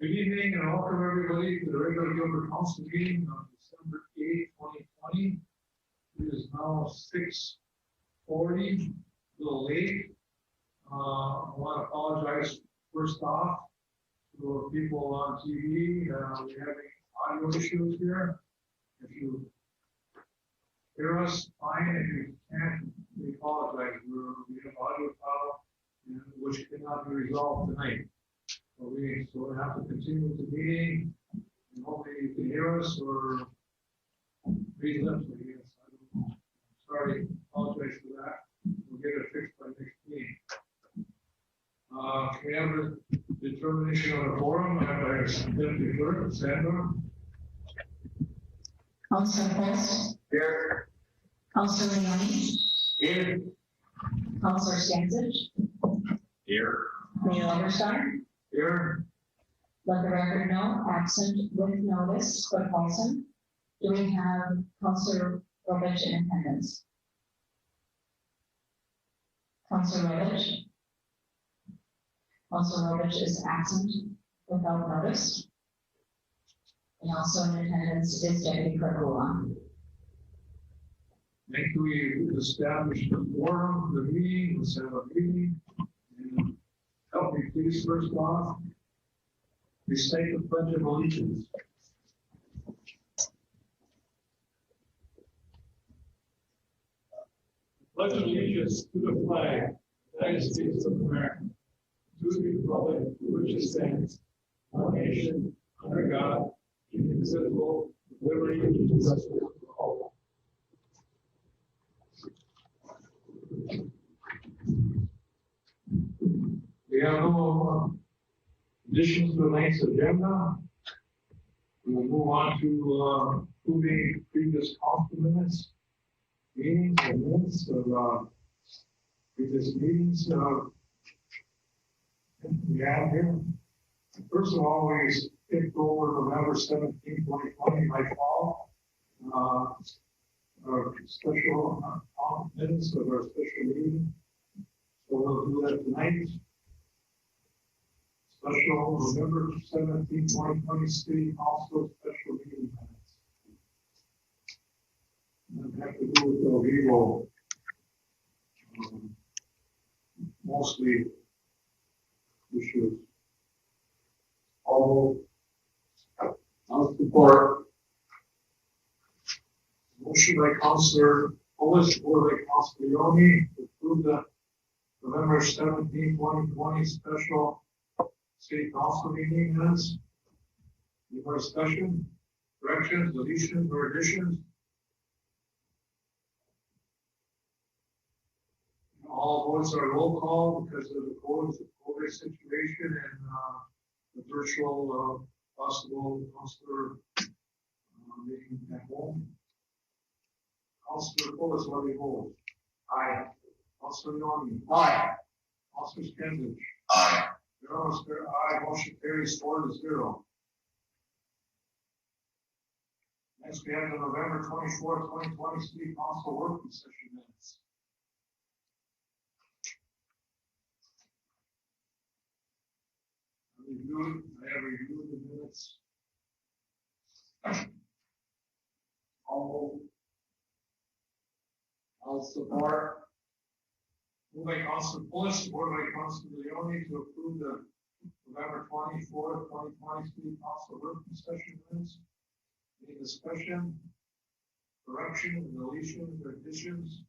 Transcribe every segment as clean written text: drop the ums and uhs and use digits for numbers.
Good evening and welcome everybody to the regular Gilbert Council meeting on December 8th, 2020. It is now 6:40, a little late. I want to apologize first off to people on TV. We're having audio issues here. If you hear us, fine. If you can't, we apologize. We have audio problem which cannot be resolved tonight. So we have to continue with the meeting, and hopefully you can hear us or read lips, I guess. I don't know. Sorry, apologize for that. We'll get it fixed by next meeting. We have a determination of the forum. I have our deputy clerk, Sandra. Councilor Post. Here. Councilor Leoni. Here. Councilor Stancic. Here. Mayor Overstar. Here. Let the record know, absent with notice, Clerk Paulson. Do we have Councilor Rovich in attendance? Councilor Rovich. Councilor Rovich is absent without notice. And also in attendance is Deputy Clerk Oolong. Thank you. We established the forum, the meeting, let's have a meeting. And help me please first off, recite the Pledge of Allegiance. Pledge allegiance to the flag of the United States of America, to the republic for which it stands, one nation, under God, indivisible, with liberty and justice for all. We have no additions to tonight's agenda. We will move on to approving previous council minutes, meetings and minutes of previous meetings. We have here. First of all, we skipped over November 17, 2020 by fall. Our special minutes of our special meeting. So we'll do that tonight. Special November 17, 2020 City Council special meeting minutes. That have to do with the legal, mostly issues. All I'll support. Motion by Councilor Polis, support by Councilor Leoni, to approve the November 17, 2020 special City Council meeting minutes. Any more discussion, corrections, deletions, or additions? All votes are roll call because of the COVID situation and the virtual possible councilor meeting at home. Councilor Polis, what do you hold? Aye. Councilor Leoni? Aye. Councilor Stancic? Aye. Aye, motion carries 4-0. Next, we have the November 24, 2020 City Council working session minutes. I have reviewed the minutes. I'll support. Moved by Councilor Polis, supported by Councilor Leoni to approve the November 24th, 2020 City Council working session minutes. Any discussion, corrections, deletions, or additions?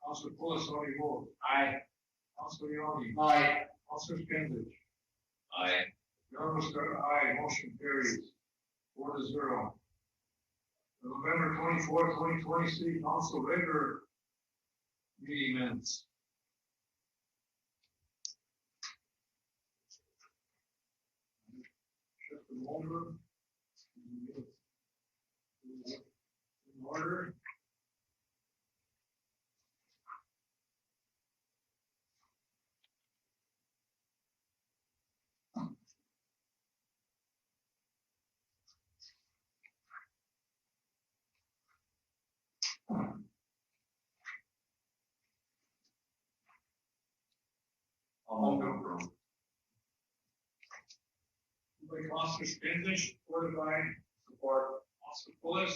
Councilor Polis, how do you vote? Aye. Councilor Leoni? Aye. Councilor Stancic? Aye. Mayor Overstar, aye. Motion carries 4-0. The November 24th, 2020 City Council regular meeting minutes. Check them over. In order. I'll go for it. By Councilor Skinsich, supported by support Councilor Pulis.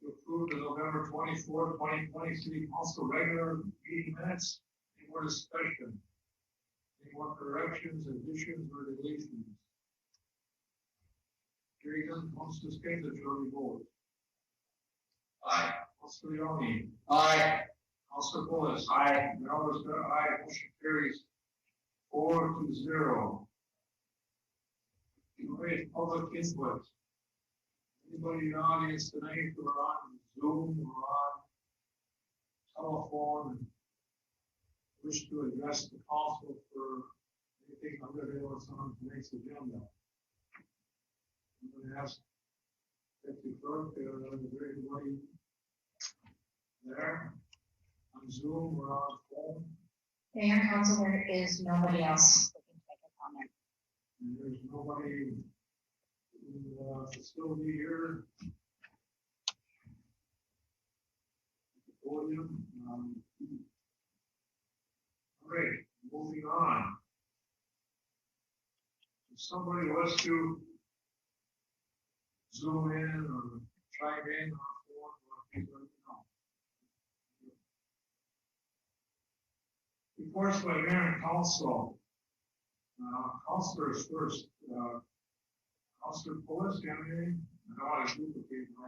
To approve the November 24, 2020 City Council regular meeting minutes. Any more discussion? Any more corrections, additions, or deletions? Hearing none, Councilor Skinsich, your vote. Aye. Councilor Leoni. Aye. Councilor Pulis. Aye. Mayor Liscan, aye. Motion carries 4-0. Great public input. Anybody in the audience tonight or on Zoom or on telephone wish to address the council for anything other than what's on tonight's agenda? I'm going to ask Deputy Clerk, is there anybody there on Zoom or on phone? Mayor and Council, there is nobody else looking to make a comment. And there's nobody in the facility here. At the podium. All right, moving on. If somebody wants to zoom in or chime in on phone, please let me know. Reports by Mayor and Council. Councilors first. Councilor Pulis, do you have anything? I don't want to duplicate my.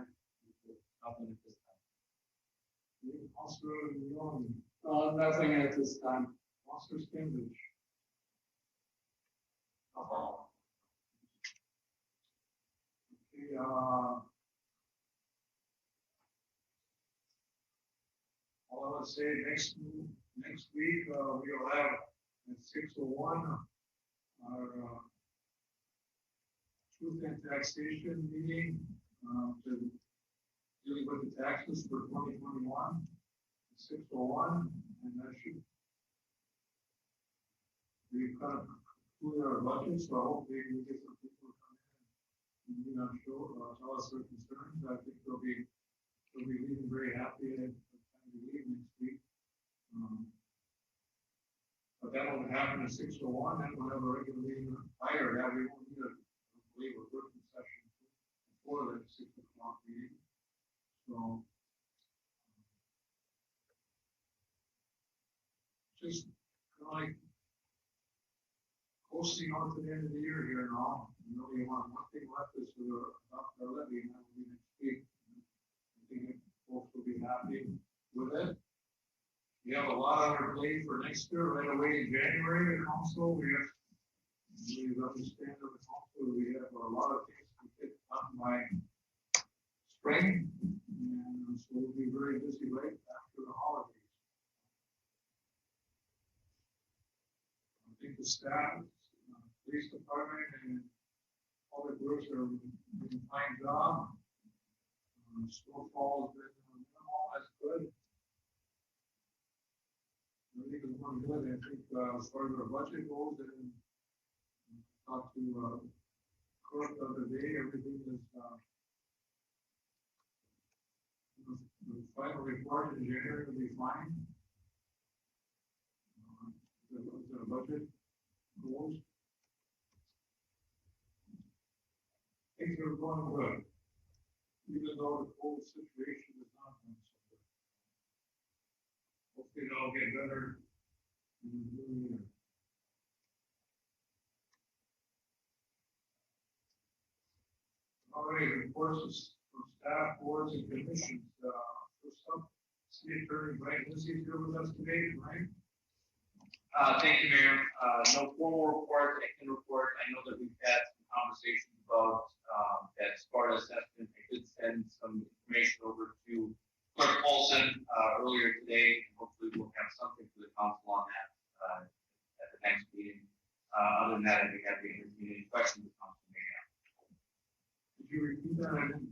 Nothing at this time. Councilor Leoni. Nothing at this time. Councilor Skinsich. Okay, all I want to say next week, we'll have at 6:01 our truth and taxation meeting to dealing with the taxes for 2021. 6:01, and that should be kind of conclude our budget. So hopefully we get some people to come in and tell us their concerns. I think they'll be leaving very happy at the time we leave next week. But that won't happen at 6:01. Then we'll have a regular meeting prior to that. We won't need a working session before that 6 o'clock meeting. So just kind of like posting on to the end of the year here now. You know, you want one thing left is about the levy, and that will be next week. I think folks will be happy with it. We have a lot on our plate for next year, right away in January, the council. We understand that the council, we have a lot of things to get done by spring, and so we'll be very busy right after the holidays. I think the staff, police department, and public works are doing a fine job. Snowfall has been minimal, that's good. I think it's going good. I think as far as our budget goes, and talked to Clerk the other day, everything is the final report in January will be fine. The budget goals. Things are going good, even though the whole situation is not going so good. Hopefully it'll get better in the new year. All right, reports from staff, boards, and commissions. First up, City Attorney Brian Lindsay is here with us today, Brian. Thank you, Mayor. No formal report. I can report. I know that we've had some conversations about that SPARTA assessment. I did send some information over to Clerk Paulson earlier today. And hopefully, we'll have something for the council on that at the next meeting. Other than that, I'd be happy to answer any questions the council may have. Did you repeat that? I didn't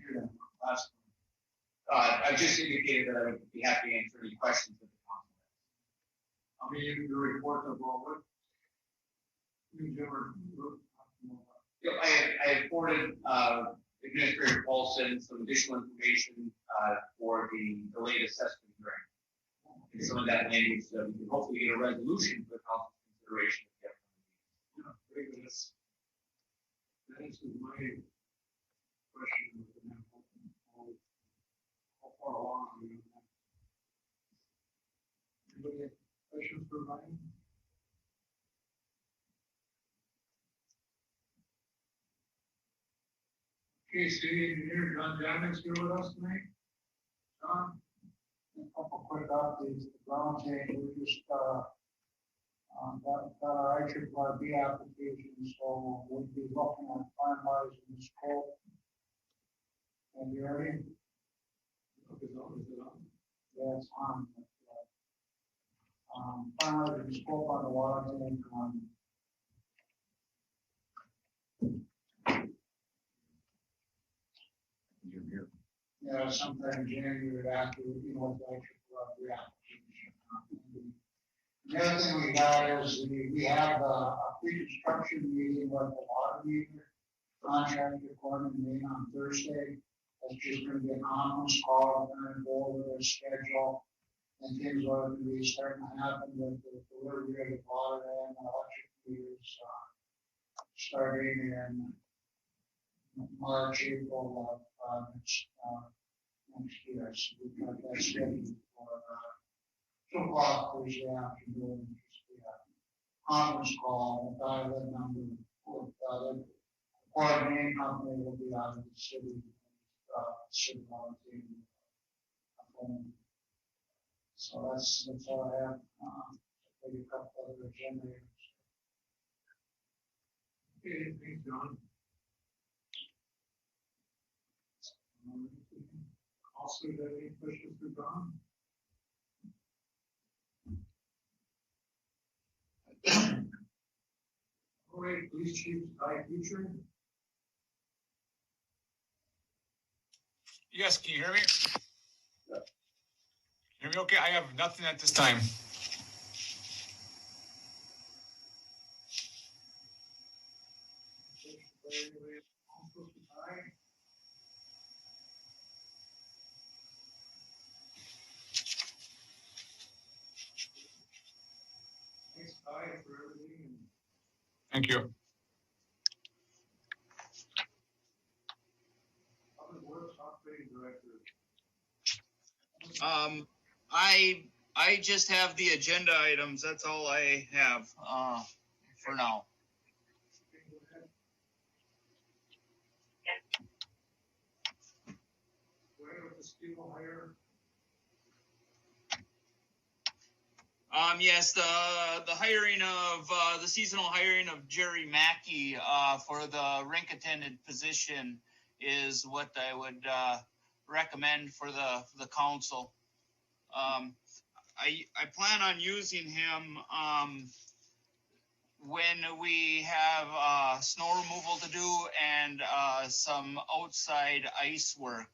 hear that last time. I just indicated that I would be happy to answer any questions that the council has. I mean, the report of all what? Yep, I have forwarded Administrator Paulson some additional information for the delayed assessment hearing. in some of that language, so we can hopefully get a resolution for the council's consideration. Yeah, very good. That answers my question. How far along are we on that? Anybody have questions for Ryan? Okay, city engineer John Jammick's here with us tonight. John? A couple quick updates, the ground change, we just, got our IRB application, so we'll be looking at finalizing the scope. And you ready? Is it on? Yeah, it's on. Finalizing the scope on the water tank, yeah, sometime in January after, the IRB application. The other thing we got is we have a pre-construction meeting with the water meter contractor according to me on Thursday. That's just gonna be an conference call, we're gonna go over their schedule and things are gonna be starting to happen with the delivery of the water and electric meters, starting in March, April of, next year. So we've got that scheduled for, 2 o'clock Thursday afternoon, just be a conference call, the dial-in number, with, the main company will be out of the city, city volunteer. So that's all I have, maybe a couple other agenda items. Okay, thanks, John. Also, do you have any questions for John? All right, police chief, Ty Future. Yes, can you hear me? Hear me okay? I have nothing at this time. Thanks, Ty, for everything. Thank you. Public Works Operating Director. I just have the agenda items. That's all I have, for now. Where with the steel hire? Yes, the hiring of, the seasonal hiring of Jerry Mackey, for the rink attendant position is what I would, recommend for the council. I plan on using him, when we have, snow removal to do and, some outside ice work,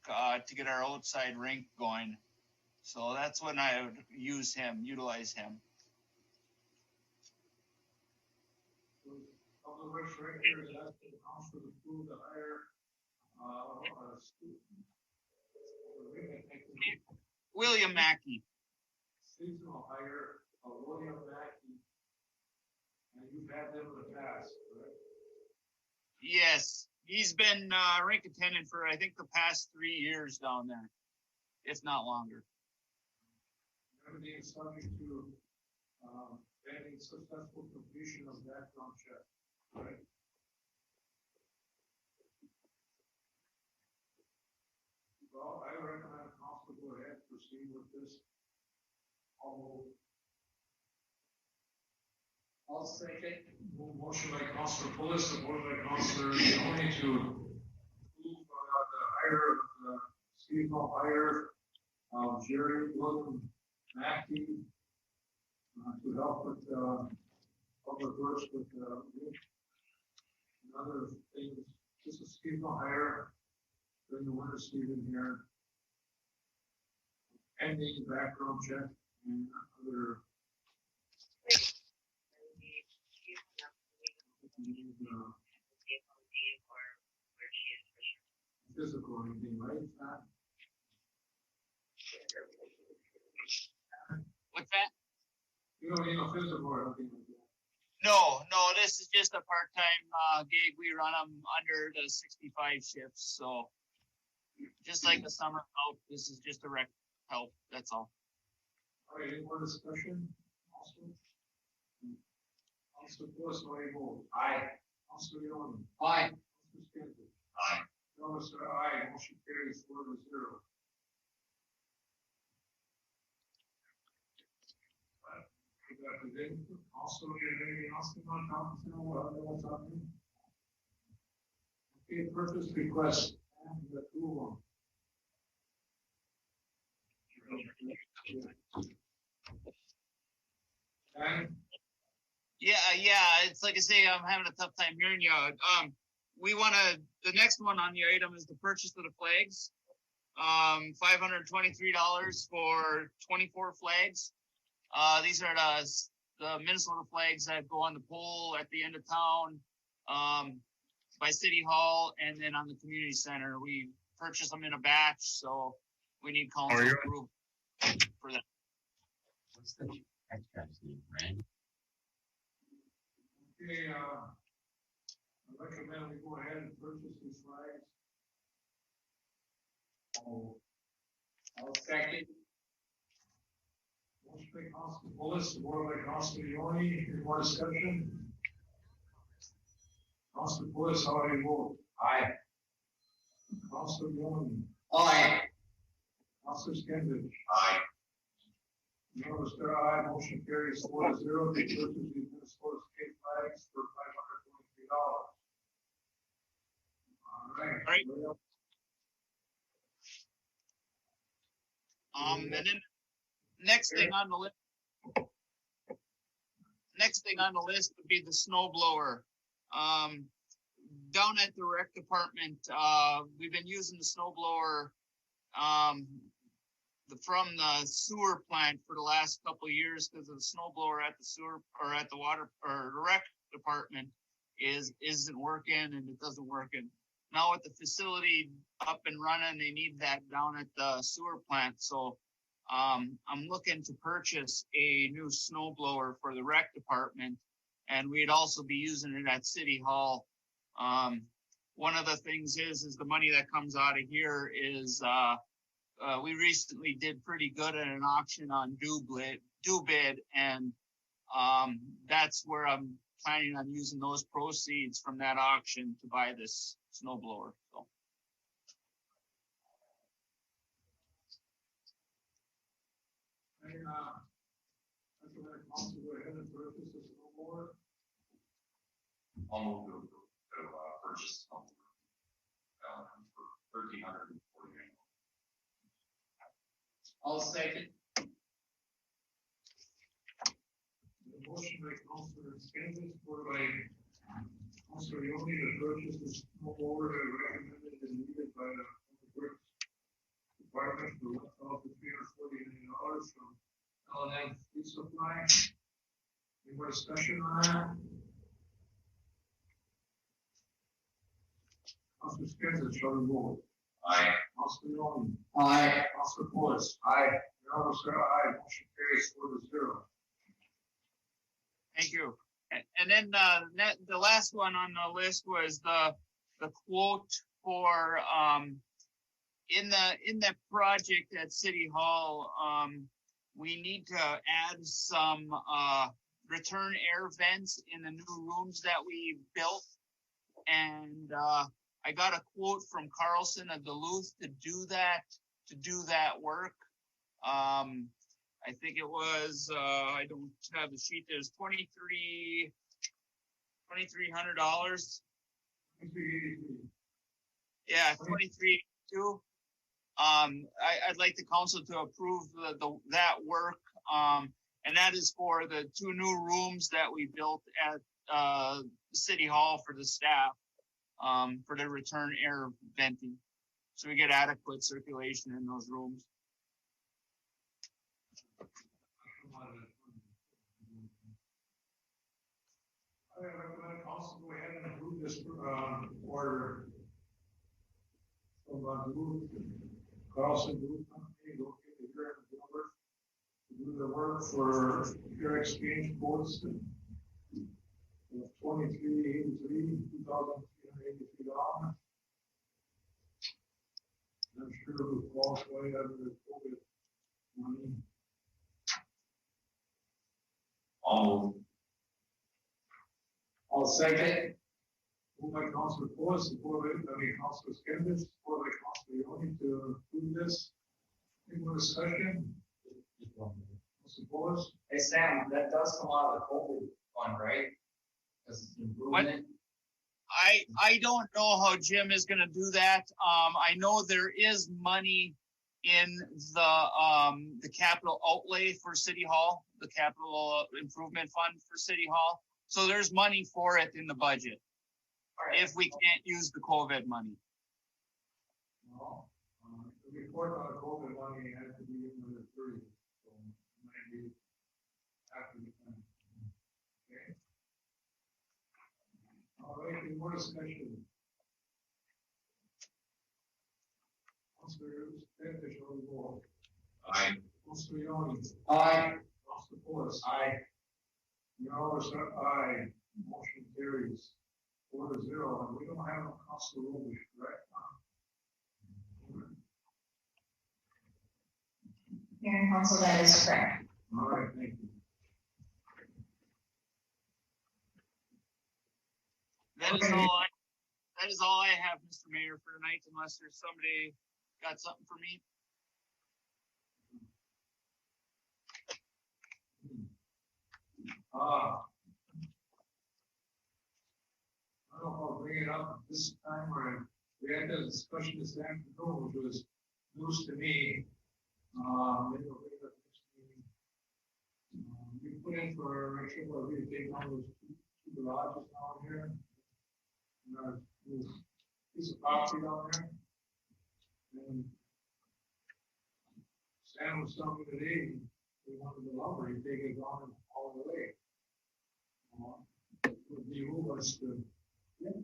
to get our outside rink going. So that's when I would utilize him. Public Works Director is asking the council to approve the hire, William Mackey. seasonal hire of William Mackey. And you've had them in the past, correct? Yes, he's been rink attendant for I think the past 3 years down there, if not longer. Everything is subject to, pending successful completion of background check, right? Well, I recommend council go ahead and proceed with this. I'll second. Motion by Councilor Pulis, supported by Councilor Leoni to approve the hire of the seasonal hire of Jerry William Mackey to help with public works with and other things. This is seasonal hire during the winter season here. Pending background check and other. Physical or anything, right? You don't need no physical or anything like that. No, this is just a part-time gig. We run them under the 65 shifts, so just like the summer help, this is just direct help. That's all. All right, any more discussion? Also? Council Force, how do you vote? Aye. Council Leon. Aye. Council Stanton. Aye. Council aye, motion carries 4-0. We got the thing. Also, anything else you want to talk about? Okay, purchase request and the approval. Okay. Yeah, it's like I say, I'm having a tough time hearing you. The next one on the item is the purchase of the flags. $523 for 24 flags. These are the Minnesota flags that go on the pole at the end of town, by City Hall, and then on the community center. We purchase them in a batch, so we need council approval for that. What's the next guy's name, Randy? Okay, I recommend we go ahead and purchase these flags. I'll second. Motion by Council Bullis, supported by Council Leoni. Any more discussion? Council Bullis, how do you vote? Aye. Council Leoni. Aye. Council Stenbridge. Aye. Mr. I, motion carries 4-0 to purchase these Minnesota state flags for $523. All right. Right. And then next thing on the list would be the snow blower. Down at the rec department, we've been using the snow blower from the sewer plant for the last couple of years because of the snow blower at the sewer or at the water or the rec department isn't working, and it doesn't work. And now with the facility up and running, they need that down at the sewer plant. So I'm looking to purchase a new snow blower for the rec department, and we'd also be using it at City Hall. One of the things is the money that comes out of here is we recently did pretty good at an auction on Do-Bid, and that's where I'm planning on using those proceeds from that auction to buy this snow blower. So. Recommend council go ahead and purchase the snow blower. I'll move to purchase for $1,349. I'll second. The motion by Councilor Stenbridge, supported by Councilor Leoni to purchase the snow blower as recommended and needed by the Public Works Department for $1,349 from L&M Food Supply. Any more discussion on that? Councilor Stenbridge, shall we vote? Aye. Councilor Leoni. Aye. Councilor Forrest. Aye. Aye. Motion carries 4-0. Thank you. And then the last one on the list was the quote for in the project at City Hall. We need to add some return air vents in the new rooms that we built, and I got a quote from Carlson of Duluth to do that work. I think it was, I don't have the sheet, there's $2,300. Yeah, 23.2. I'd like the council to approve that work. And that is for the 2 new rooms that we built at City Hall for the staff, for the return air venting. So we get adequate circulation in those rooms. I recommend council go ahead and approve this order from Duluth, Carlson Group Company located here in Gilbert, to do do the work for your exchange quotes of $23.83, $2,383. I'm sure it would fall way under the COVID money. I'll second. Moved by Councilor Forrest, supported by Councilor Skimbis, supported by Councilor Leoni to approve this. Any more discussion? Councilor Forrest? Hey, Sam, that does come out of the COVID fund, right? Because it's improvement. I don't know how Jim is gonna do that. I know there is money in the capital outlay for City Hall, the capital improvement fund for City Hall. So there's money for it in the budget. If we can't use the COVID money. No. The report on the COVID money has to be in the 30th, so it might be after the time. Okay. All right, any more discussion? Councilor Skimbis, shall we go? Aye. Councilor Leoni? Aye. Councilor Forrest? Aye. Aye. Motion carries 4-0, and we don't have a Councilor Rubish, correct? Mayor and Council, that is correct. All right, thank you. That is all I have, Mr. Mayor, for tonight, unless there's somebody got something for me. I don't know if I'll bring it up this time, or we had a discussion this afternoon, which was news to me. Maybe we'll bring it up next meeting. We put in for a triple review, take on those two garages down here. And our piece of property down there. And Sam was telling me today, we wanted the lumber, he take it on all the way. It would behoove us to get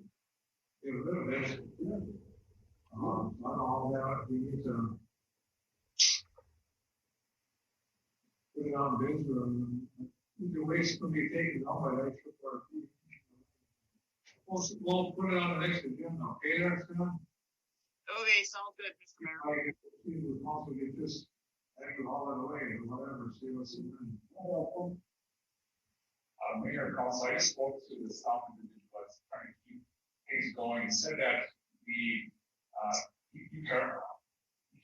rid of it. I don't know how that we need to put it on bids, the waste can be taken out by that trip or we'll put it on the next agenda, okay, that's done? Okay, sounds good, Mr. Mayor. We would also get this, actually haul it away or whatever, see what's in there. Mayor Council, I just spoke to the staff individual that's trying to keep things going, and said that you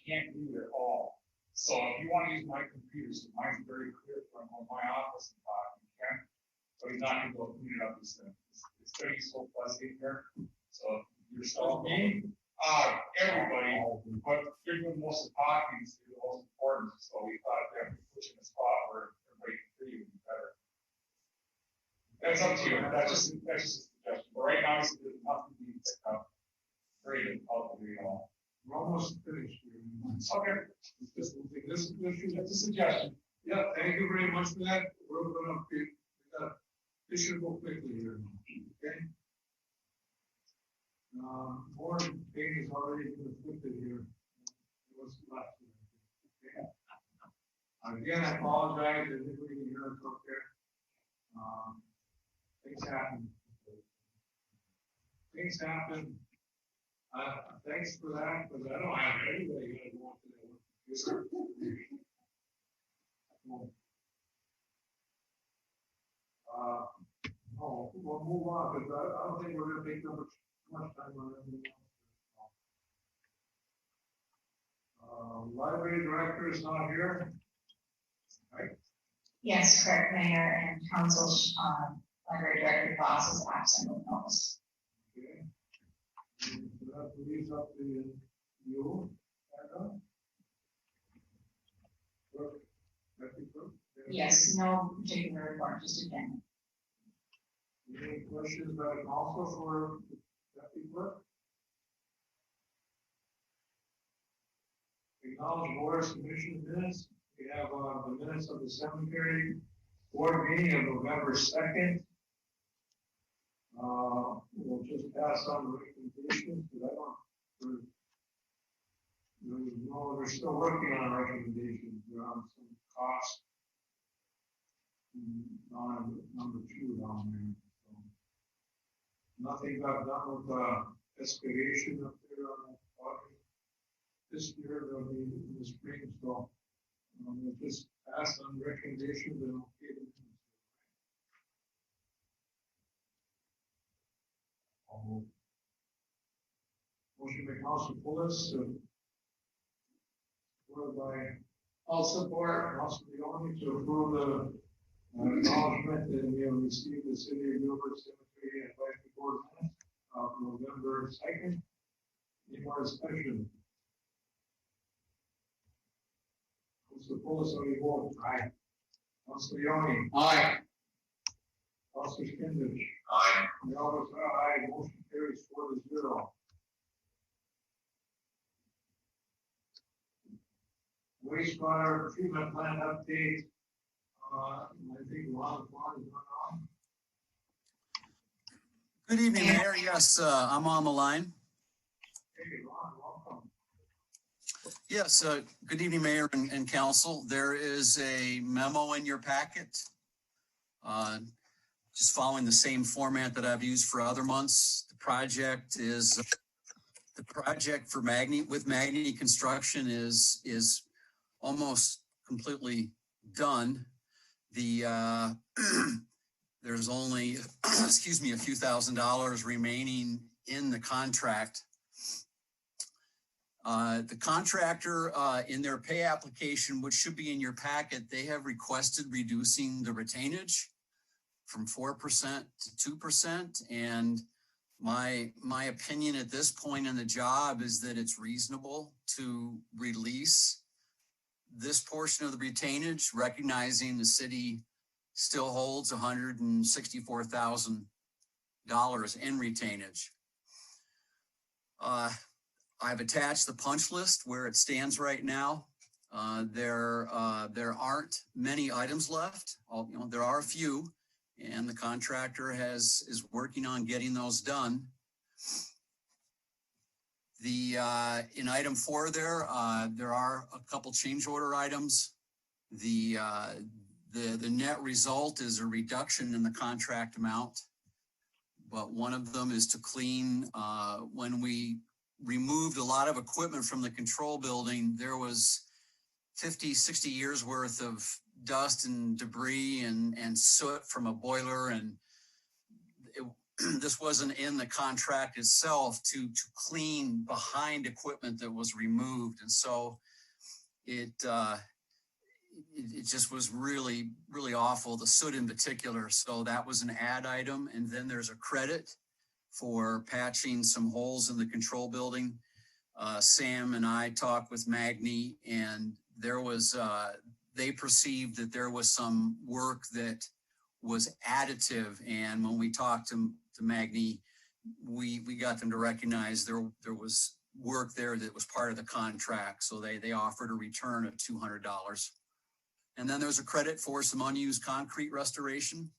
can't do it all. So if you want to use my computer, so mine's very clear from my office and you can, but he's not going to go clean it up. It's 30 so plus in here. So you're still everybody, but you're doing most of the talking, is the most important. So we thought that we put you in a spot where everybody can hear you would be better. That's up to you. That's just a suggestion. But right now, there's nothing being picked up. Very difficult to do all. We're almost finished here. Okay. This That's a suggestion. yeah, thank you very much for that. We're gonna this should go quickly here. Okay. More things already been afflicted here. What's left? Okay. Again, I apologize. I didn't really hear it up there. Things happen. Things happen. Thanks for that, because I don't have anybody gonna go into that one. We'll move on, because I don't think we're gonna take too much time on anything else. Library director is not here. Right? Yes, correct, Mayor and Council, Library Director Boss is absent with notice. Okay. And that leaves up to you, Anna. Clerk, Deputy Clerk? Yes, no particular report, just again. Any questions by the council for Deputy Clerk? Acknowledge board's commission minutes. We have the minutes of the cemetery board meeting of November 2nd. We'll just pass on the recommendations, because they're still working on recommendations. They're on some costs Number 2 down there. So, nothing got done with excavation up there on that project. This year, there'll be in the spring, so we'll just pass on recommendations and okay. Motion by Council Pulis, supported by I'll support. Council Leoni to approve the acknowledgement that we have received the City of Gilbert Cemetery Advisory Board minutes of November 2nd. Any more discussion? Council Pulis, how do you vote? Aye. Council Leoni? Aye. Council Skinsich? Aye. Melvin, aye. Motion carries 4-0. Wastewater treatment plant update. I think Ron is on. Good evening, Mayor. Yes, I'm on the line. Hey, Ron, welcome. Yes, good evening, Mayor and Council. There is a memo in your packet. Just following the same format that I've used for other months. The project for Magni Construction is almost completely done. There's only, excuse me, a few $1,000s remaining in the contract. The contractor, in their pay application, which should be in your packet, they have requested reducing the retainage from 4% to 2%. And my opinion at this point in the job is that it's reasonable to release this portion of the retainage, recognizing the city still holds $164,000 in retainage. I've attached the punch list where it stands right now. There aren't many items left. There are a few, and the contractor is working on getting those done. In item 4 there are a couple change order items. The net result is a reduction in the contract amount, but one of them is to clean, when we removed a lot of equipment from the control building, there was 50, 60 years worth of dust and debris and soot from a boiler, and this wasn't in the contract itself to clean behind equipment that was removed. And so it just was really, really awful, the soot in particular. So that was an add item. And then there's a credit for patching some holes in the control building. Sam and I talked with Magni, and there was, they perceived that there was some work that was additive. And when we talked to Magni, we got them to recognize there was work there that was part of the contract. So they offered a return of $200. And then there's a credit for some unused concrete restoration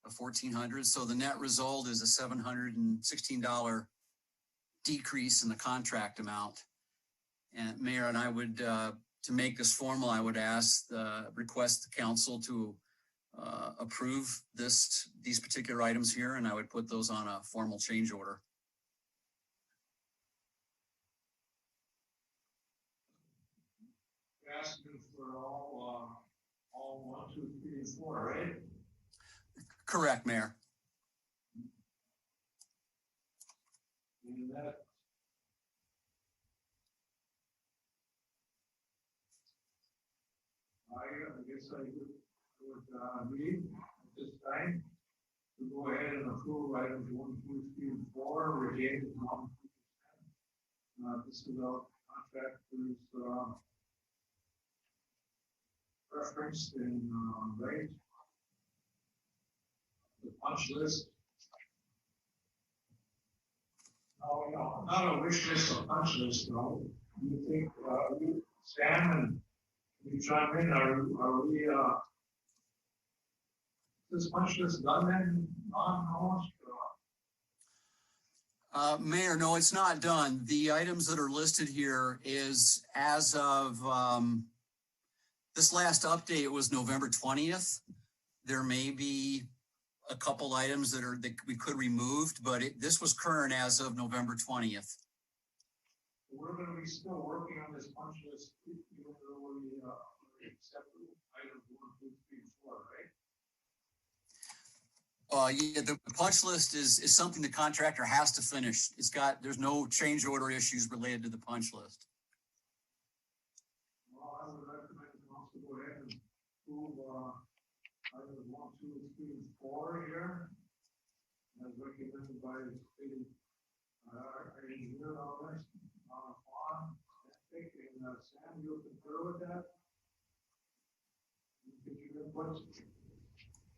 of $1,400. So the net result is a $716 decrease in the contract amount. And Mayor, and I would, to make this formal, I would request the council to approve these particular items here, and I would put those on a formal change order. Asking for all 1, 2, 3, and 4, right? Correct, Mayor. And that. I guess I would read at this time to go ahead and approve items 1, 2, 3, and 4, retained from 2%. This is our contractor's reference in rate. The punch list. No, not a wish list, a punch list, no. Do you think, Sam, and you chime in, are we, this punch list done then, almost? Mayor, no, it's not done. The items that are listed here is as of, this last update was November 20th. There may be a couple items that we could remove, but this was current as of November 20th. We're gonna be still working on this punch list, even though we accept items 1, 2, 3, 4, right? Yeah, the punch list is something the contractor has to finish. There's no change order issues related to the punch list. Well, I would recommend the council go ahead and approve, items 1, 2, 3, and 4 here. As recommended by the city, our engineer on this, Juan, and Sam, you concur with that? Did you get what?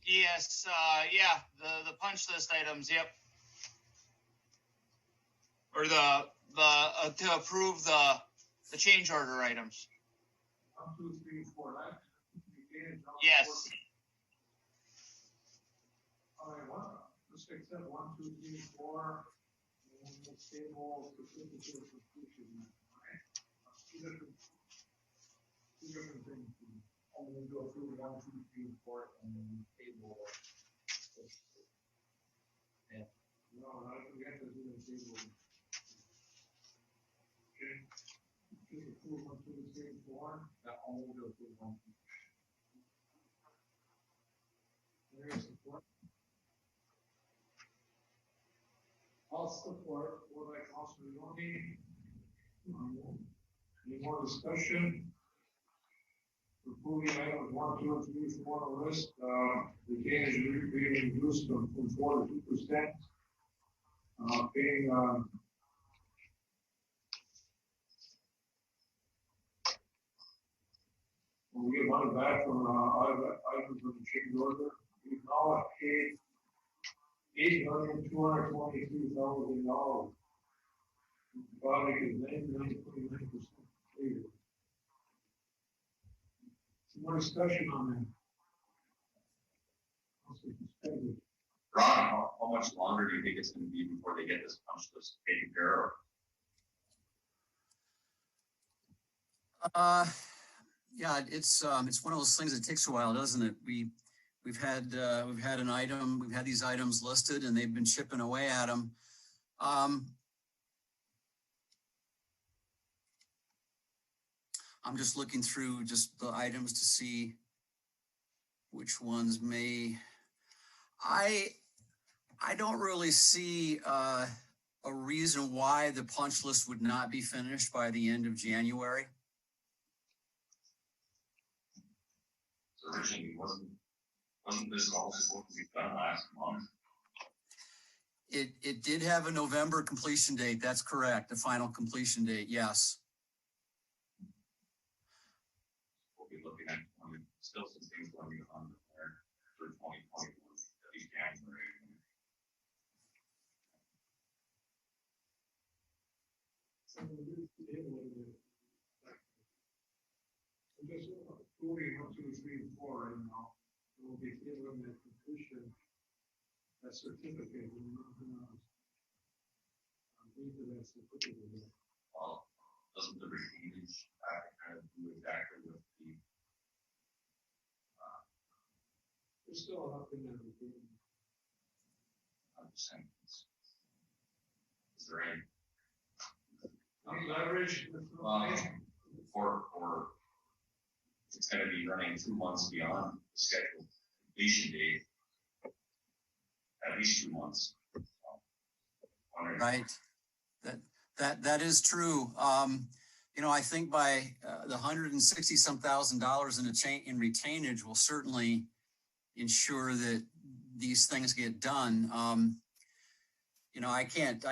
Yes, yeah, the punch list items, yep. Or to approve the change order items. 1, 2, 3, 4, right? Yes. All right, let's accept 1, 2, 3, 4, and let's table certificate of completion, all right? Two different things. I'm gonna go through 1, 2, 3, 4, and then table. Yeah. No, we have to do the table. Okay. Just approve 1, 2, 3, 4. That only will approve 1, 2, 3. There's support. I'll support what I also need. Any more discussion? Approving items 1, 2, 3, 4 on the list, retainage being reduced from 4 to 2%. Paying, when we get money back from, items from the change order, we now have paid $8,223,000. The project is 99.9% completed. Some more discussion on that. Ron, how much longer do you think it's gonna be before they get this punch list taken care of? Yeah, it's one of those things that takes a while, doesn't it? We've had these items listed and they've been chipping away at them. I'm just looking through just the items to see which ones may. I don't really see a reason why the punch list would not be finished by the end of January. So originally, wasn't this all supposed to be done last month? It did have a November completion date. That's correct. The final completion date. Yes. We'll be looking at, still some things going on there for 2021, at least January. I'm just approving 1, 2, 3, and 4 right now. We'll be tabling that completion, that certificate. That certificate. Well, doesn't the retainage kind of do exactly what the? There's still enough in there. I'm just saying. Is there any? Leverage. For it's going to be running 2 months beyond the scheduled completion date. At least 2 months. Right. That is true. I think by the $160,000 in retainage will certainly ensure that these things get done. I can't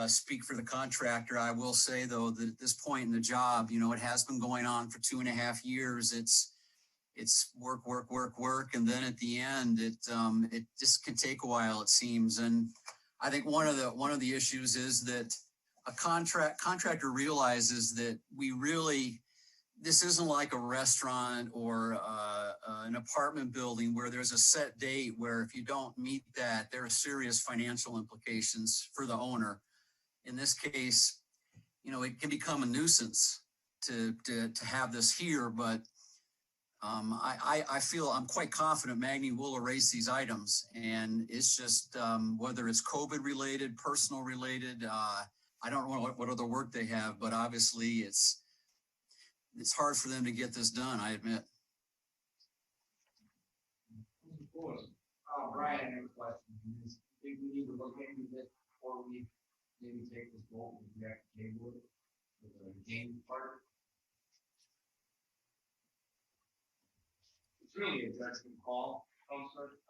speak for the contractor. I will say though that at this point in the job, it has been going on for 2.5 years. It's work, and then at the end, it just can take a while, it seems. And I think one of the issues is that a contractor realizes that this isn't like a restaurant or an apartment building where there's a set date where if you don't meet that, there are serious financial implications for the owner. In this case, it can become a nuisance to have this here, but I feel I'm quite confident Magny will erase these items, and it's just whether it's COVID related, personal related. I don't know what other work they have, but obviously it's hard for them to get this done. I admit. Brian, I have a question. I think we need to look into this before we maybe take this vote with the table with the game part. It's really a judgment call, Counselor.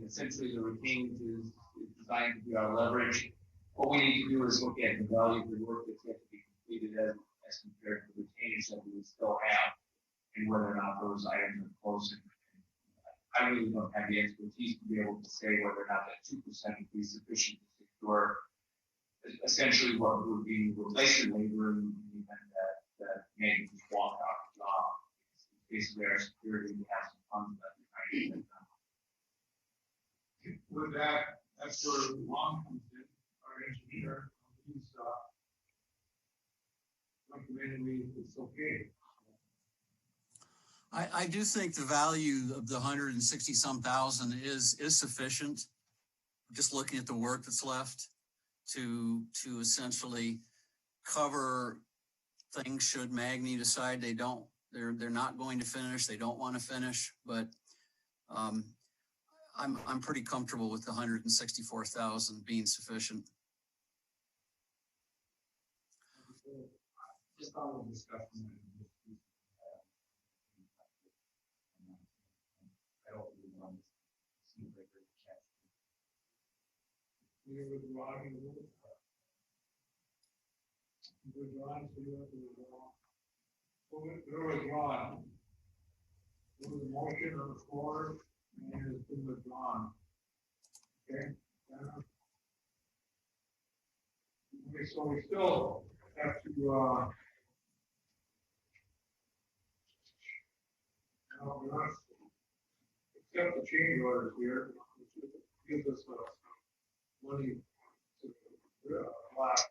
Essentially the retained is designed to be our leverage. What we need to do is look at the value of the work that's yet to be completed as compared to the retainage that we would still have, and whether or not those items are close. I really don't have the expertise to be able to say whether or not that 2% would be sufficient to secure essentially what would be replacement labor in the event that maybe just walk out of the job. Basically, our security, we have some funds that we're trying to get done. With that, that's where Ron comes in, our engineer. He's recommending it's okay. I do think the value of the 160 some thousand is sufficient. Just looking at the work that's left to essentially cover things should Magny decide they're not going to finish, they don't want to finish, but I'm pretty comfortable with the 164,000 being sufficient. Just on the discussion. I don't really want to see like there's a catch. You're withdrawing the vote. Withdrawing, so you have to withdraw. There was Ron. There was a motion on the floor and it's been withdrawn. Okay. Okay, so we still have to accept the change orders here, which gives us money to last.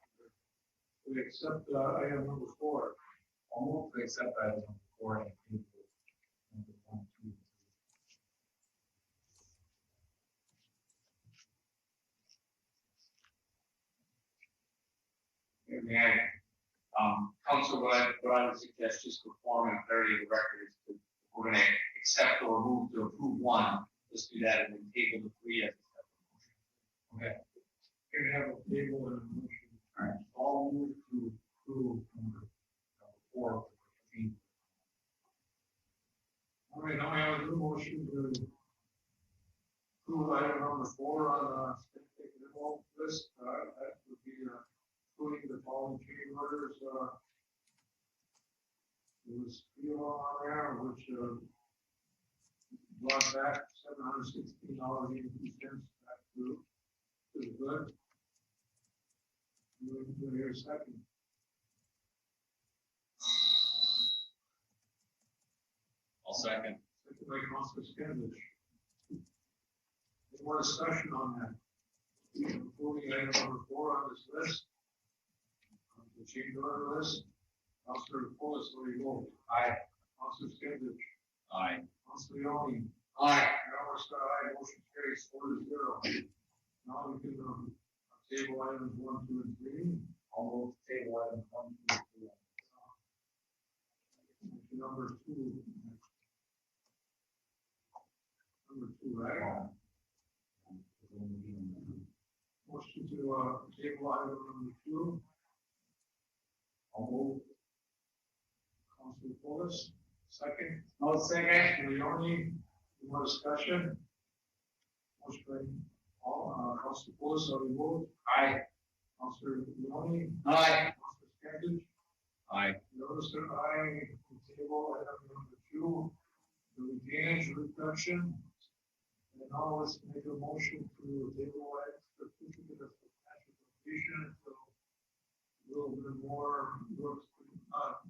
We accept item number 4. I'll move to accept item number 4 and approve number 1, 2, 3. And Council, what I would suggest just for form and clarity of the record is to, we're going to accept or move to approve 1. Let's do that and then table the 3 as a separate motion. Okay. We're going to have a table and a motion. All right. I'll move to approve number 4. All right, now I have a new motion to approve item number 4 on the list. That would be including the following change orders. There was steel on there, which brought back $716.82 back to the good. We're here a second. I'll second. Second by Councilor Skinovich. Any more discussion on that? Including item number 4 on this list. The change order list. Councilor Pullis, where you vote? Aye. Councilor Skinovich. Aye. Councilor Leone. Aye. Aye. Motion carries 4-0. Now we can table items 1, 2, and 3. I'll move to table items 1, 2, and 3. Number 2. Number 2, right? Motion to table item number 2. I'll move. Councilor Pullis, second. I'll second. Leone, more discussion? Motion by Councilor Pullis, how do you vote? Aye. Councilor Leone. Aye. Councilor Skinovich. Aye. Notice that I table item number 2, the retainage reduction. And now let's make a motion to table the certificate of financial completion. So a little bit more work.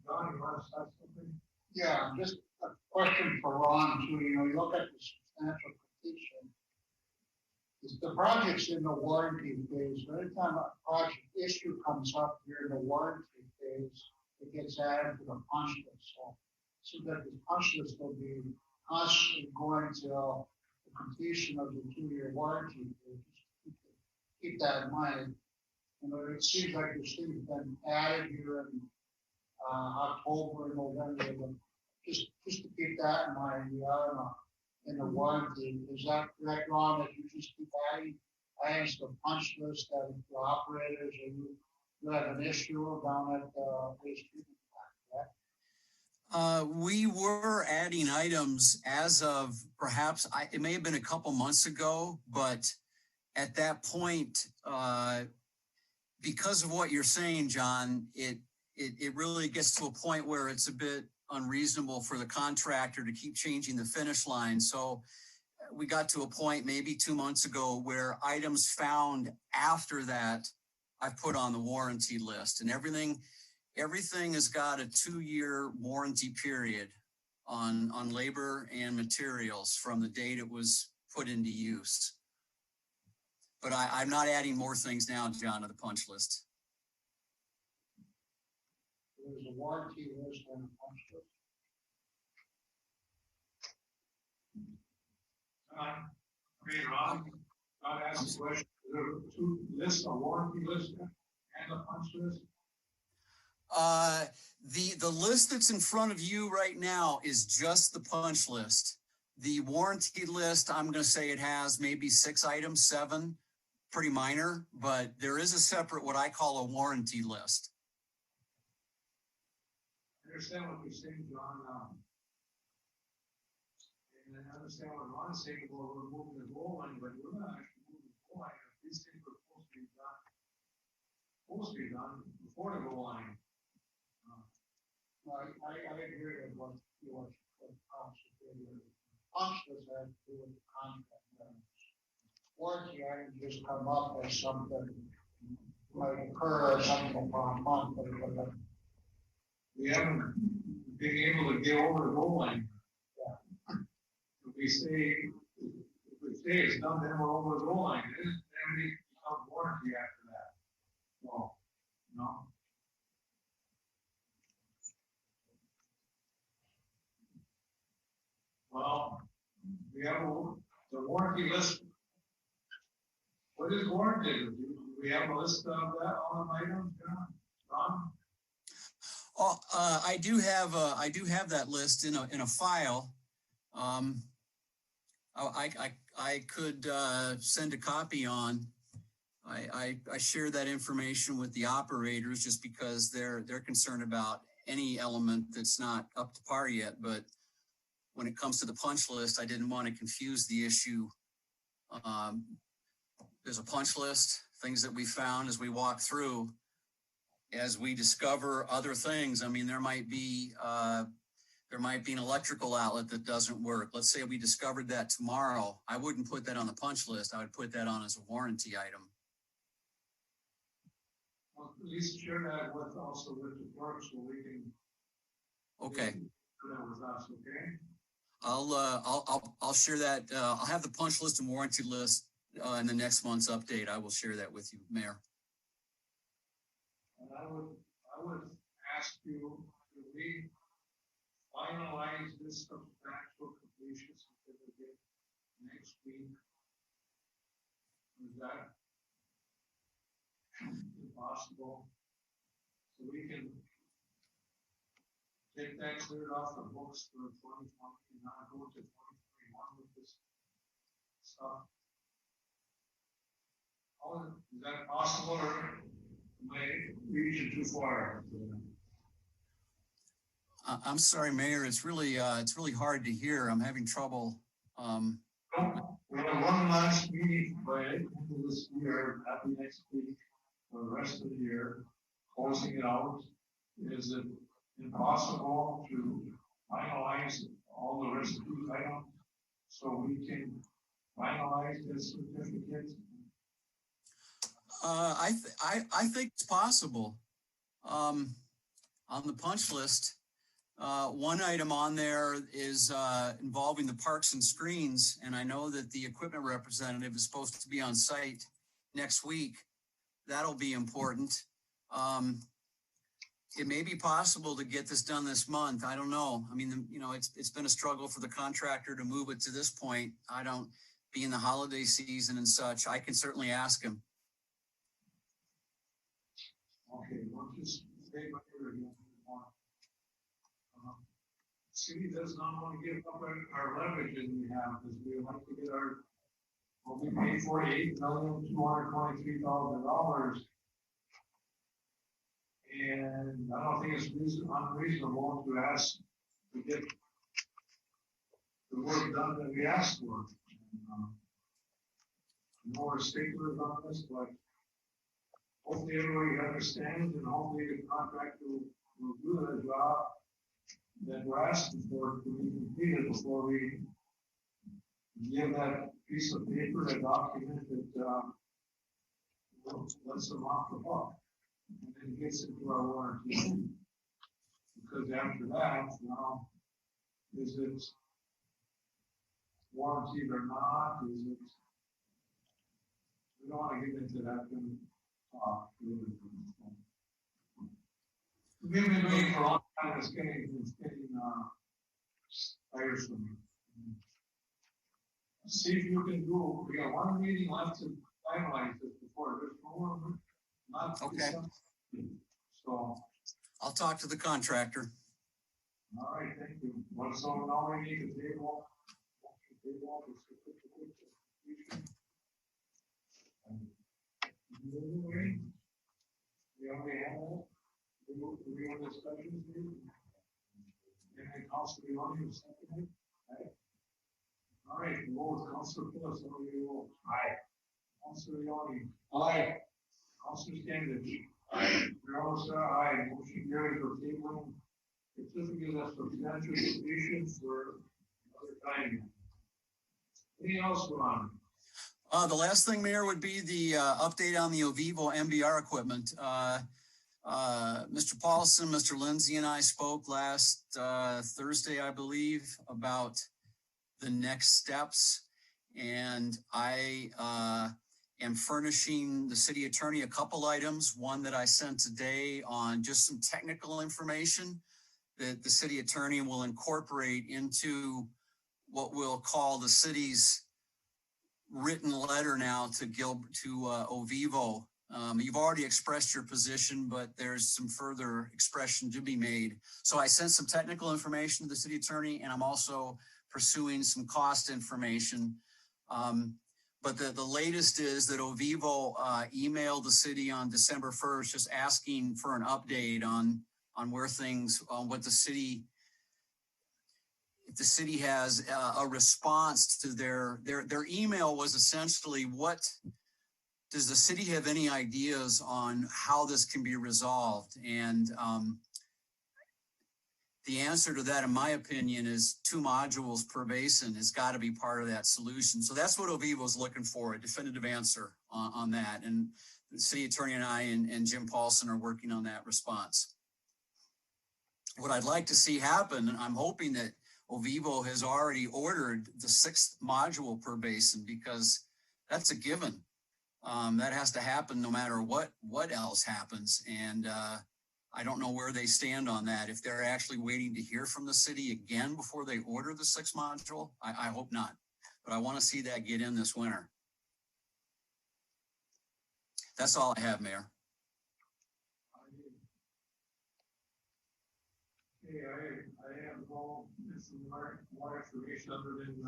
Don, you want to say something? Yeah, just a question for Ron too. You look at the substantial completion. The project's in the warranty phase. Anytime a project issue comes up during the warranty phase, it gets added to the punch list. So so that the punch list will be constantly going till the completion of the 2-year warranty. Just keep that in mind. You know, it seems like this thing's been added here in October, November, but just to keep that in mind, we are in the warranty. Is that correct, Ron, that you just keep adding items to the punch list that the operators and you have an issue down at the waste treatment plant, correct? We were adding items as of perhaps, it may have been a couple months ago, but at that point, because of what you're saying, John, it really gets to a point where it's a bit unreasonable for the contractor to keep changing the finish line. So we got to a point maybe 2 months ago where items found after that I've put on the warranty list, and everything has got a 2-year warranty period on labor and materials from the date it was put into use. But I'm not adding more things now, John, to the punch list. There's a warranty list on the punch list. Ron asked the question, there are 2 lists, a warranty list and a punch list? The list that's in front of you right now is just the punch list. The warranty list, I'm going to say it has maybe 6 items, 7, pretty minor, but there is a separate, what I call a warranty list. I understand what you're saying, John. And I understand what Ron's saying about removing the goal line, but we're not actually moving the goal line. These things were supposed to be done before the goal line. I agree with what punch list has to do with the contract. Warranty items just come up as something might occur as something for a month, but we haven't been able to get over the goal line. Yeah. If we say it's done, then we're over the goal line. Then we become warranty after that. No, no. Well, we have the warranty list. What is warranty? Do we have a list of that on the items, Ron? Oh, I do have that list in a file. I could send a copy on. I share that information with the operators just because they're concerned about any element that's not up to par yet. But when it comes to the punch list, I didn't want to confuse the issue. There's a punch list, things that we found as we walk through. As we discover other things, I mean, there might be an electrical outlet that doesn't work. Let's say we discovered that tomorrow. I wouldn't put that on the punch list. I would put that on as a warranty item. Well, at least share that with the clerk so we can. Okay. Share that with us, okay? I'll share that. I'll have the punch list and warranty list in the next month's update. I will share that with you, Mayor. And I would ask you to finalize this substantial completion certificate next week. Is that possible? So we can take that cleared off the books for 2020 and not go to 2021 with this stuff. Is that possible, or am I reaching too far? I'm sorry, Mayor. It's really hard to hear. I'm having trouble. We have one last meeting by the end of this year, happy next week, for the rest of the year, closing it out. Is it impossible to finalize all the rest of these items so we can finalize this certificate? I think it's possible. On the punch list, one item on there is involving the parks and screens, and I know that the equipment representative is supposed to be on site next week. That'll be important. it may be possible to get this done this month. I don't know. I mean, you know, it's been a struggle for the contractor to move it to this point. I don't, being the holiday season and such, I can certainly ask him. Okay, we'll just stay with you again. City does not want to give up our leverage that we have, because we like to get our, well, we paid $48,223,000. And I don't think it's unreasonable to ask to get the work done that we asked for. No more sticklers on this, but hopefully everybody understands, and hopefully the contractor will do the job that we're asking for to be completed before we give that piece of paper, a document that lets them off the hook and then gets into our warranty. Because after that, now, is it warranted or not? Is it? We don't want to get into that kind of talk. We've been doing for a long time. It's getting tiresome. See if you can do. We got one meeting left to finalize this before there's more. Not okay. So I'll talk to the contractor. All right, thank you. What's on now? We need to table. We only have. We have discussions here. And Council Leone, second. All right, vote, Council Phillips, how do you vote? Aye. Council Leone. Aye. Council Standish. Aye. Ramos, aye. Motion carries for tabling. Certificate of substantial completion for another time. Anything else, Ron? The last thing, Mayor, would be the update on the Ovivo MBR equipment. Mr. Paulson, Mr. Lindsay, and I spoke last Thursday, I believe, about the next steps. And I am furnishing the city attorney a couple items. One that I sent today on just some technical information that the city attorney will incorporate into what we'll call the city's written letter now to Gilbert, to Ovivo. You've already expressed your position, but there's some further expression to be made. So I sent some technical information to the city attorney, and I'm also pursuing some cost information. But the latest is that Ovivo emailed the city on December 1st, just asking for an update on where things, on what the city, if the city has a response to their email was essentially, what does the city have any ideas on how this can be resolved? And the answer to that, in my opinion, is 2 modules per basin has got to be part of that solution. So that's what Ovivo is looking for, a definitive answer on that. And the city attorney and I and Jim Paulson are working on that response. What I'd like to see happen, and I'm hoping that Ovivo has already ordered the 6th module per basin, because that's a given. That has to happen no matter what else happens. And I don't know where they stand on that. If they're actually waiting to hear from the city again before they order the 6th module, I hope not. But I want to see that get in this winter. That's all I have, Mayor. Okay, I have more information other than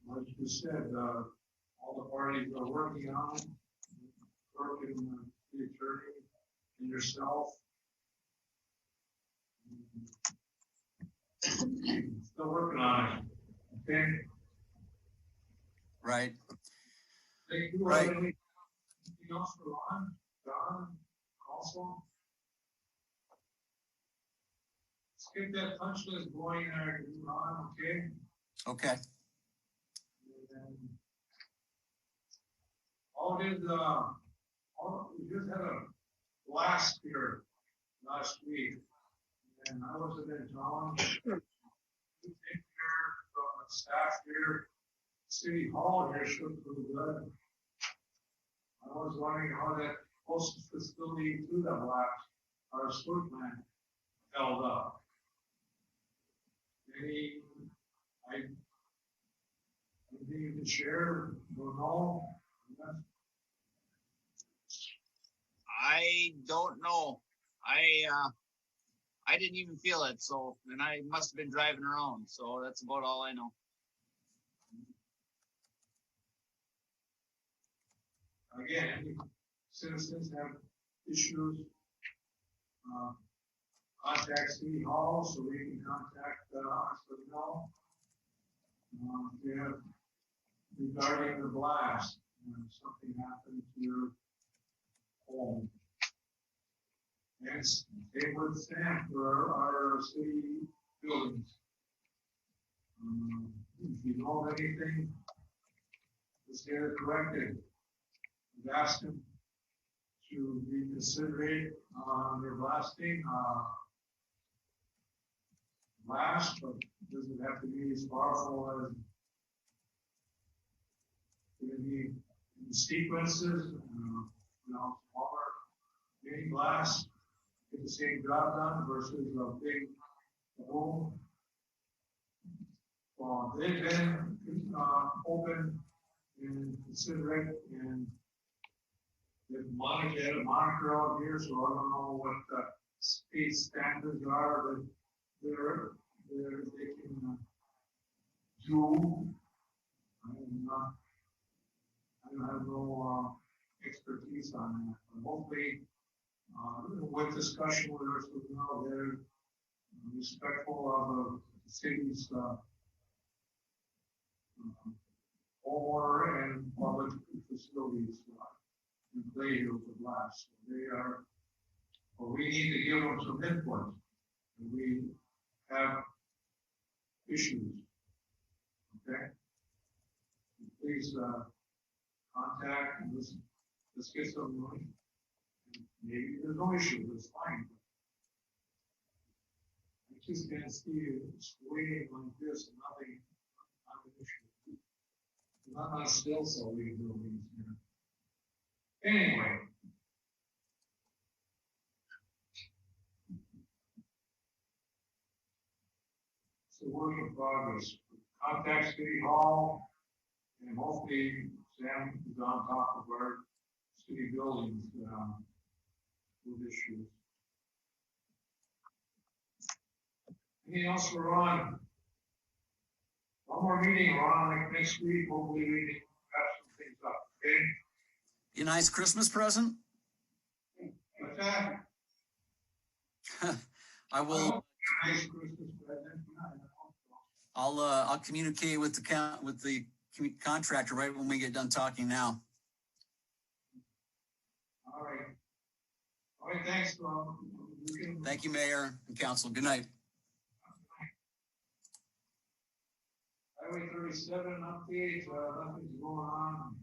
what you said. All the parties are working on it, working the attorney and yourself. Still working on it. Okay. Right. Thank you. Right. Anything else for Ron? John? Also? Let's get that punch list going there, Ron, okay? Okay. We just had a blast here last week, and I wasn't in town. We take care from the staff here, City Hall here should pretty good. I was wondering how that closest facility to the blast our sewer plant held up. Anything you can share, don't know? I don't know. I didn't even feel it, so, and I must have been driving around, so that's about all I know. Again, any citizens have issues, contact City Hall, so we can contact, us as well. If you have regarding the blast, something happened to your home. And they would stand for our city buildings. If you know of anything, just get it corrected. I've asked them to be considerate on their blasting, blast, but doesn't have to be as powerful as going to be in sequences, smaller mini blasts, get the same job done versus a big boom. Well, they've been open and considerate, and they've monitored a monitor out here, so I don't know what the state standards are, but they can do. I don't have no expertise on that, but hopefully, with discussion with us, they're respectful of the city's homeowner and public facilities in play here with the blast. So they are, well, we need to give them some input. We have issues. Okay? Please contact and let's get some money. Maybe there's no issue, it's fine. I just can't see it waiting like this and nothing, not an issue. Not on still so we buildings here. Anyway. It's a work in progress. Contact City Hall, and hopefully Sam is on top of our city buildings with issues. Anything else for Ron? One more meeting, Ron, like next week. Hopefully we can have some things up, okay? A nice Christmas present? What's that? I will. Nice Christmas present. I'll communicate with the contractor right when we get done talking now. All right. All right, thanks, Ron. Thank you, Mayor and Council. Good night. Highway 37 update, nothing's going on.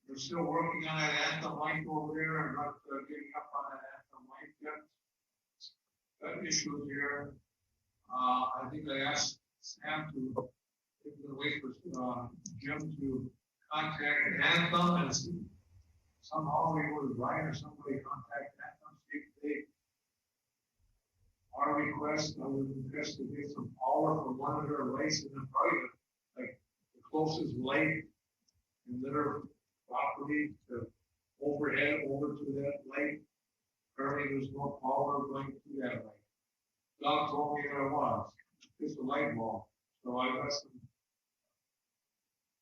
We're still working on that anthem light over there. I'm not giving up on that anthem light yet. That issue here. I think I asked Sam to wait for Jim to contact Anthem and see. Somehow we would write or somebody contact Anthem, see if they our request, I would request to get some power from one of their lights in the private, like the closest light in their property to overhead over to that light. Apparently there's no power going to that light. Doug told me there was, just a light bulb. So I got some,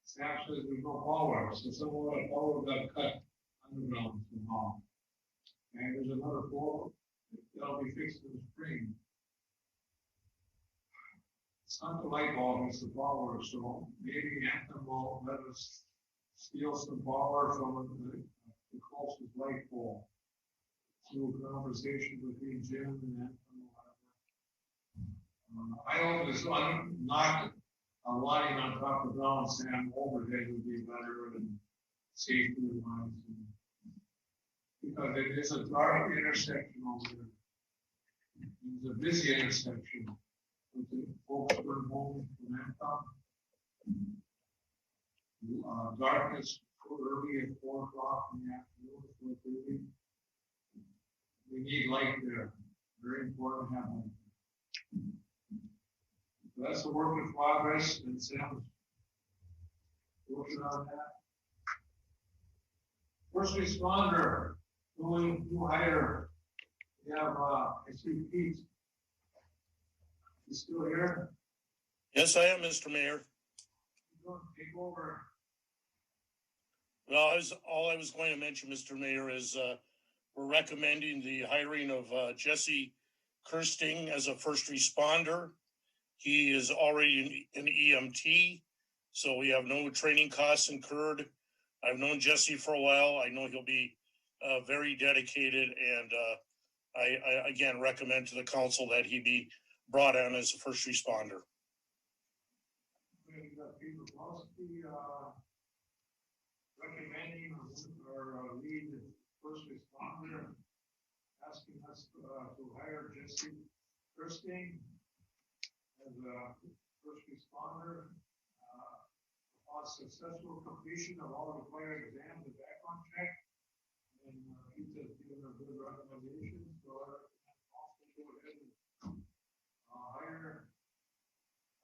Sam says there's no power, so some of the power got cut underground somehow. And there's another pole that'll be fixed in the spring. It's not the light bulb, it's the power, so maybe Anthem will let us steal some power from the closest light pole. Through a conversation between Jim and Anthem. I hope it's not a line on top of ground, Sam, overhead would be better and safety wise. Because it is a dark intersection over there. It's a busy intersection. With the folks going home from Anthem. Darkness early at 4 o'clock in the afternoon, 4:30. We need light there, very important to have light. So that's the work in progress, and Sam's working on that. First responder, who hire, we have, I see Pete. You still here? Yes, I am, Mr. Mayor. Take over. Well, all I was going to mention, Mr. Mayor, is we're recommending the hiring of Jesse Kirsting as a first responder. He is already an EMT, so we have no training costs incurred. I've known Jesse for a while. I know he'll be very dedicated, and I again recommend to the council that he be brought on as a first responder. We got Peter Bosky, recommending our lead first responder, asking us to hire Jesse Kirsting as a first responder. Upon successful completion of all required exams and background check, and Pete has given a good recommendation, so I also go ahead and hire.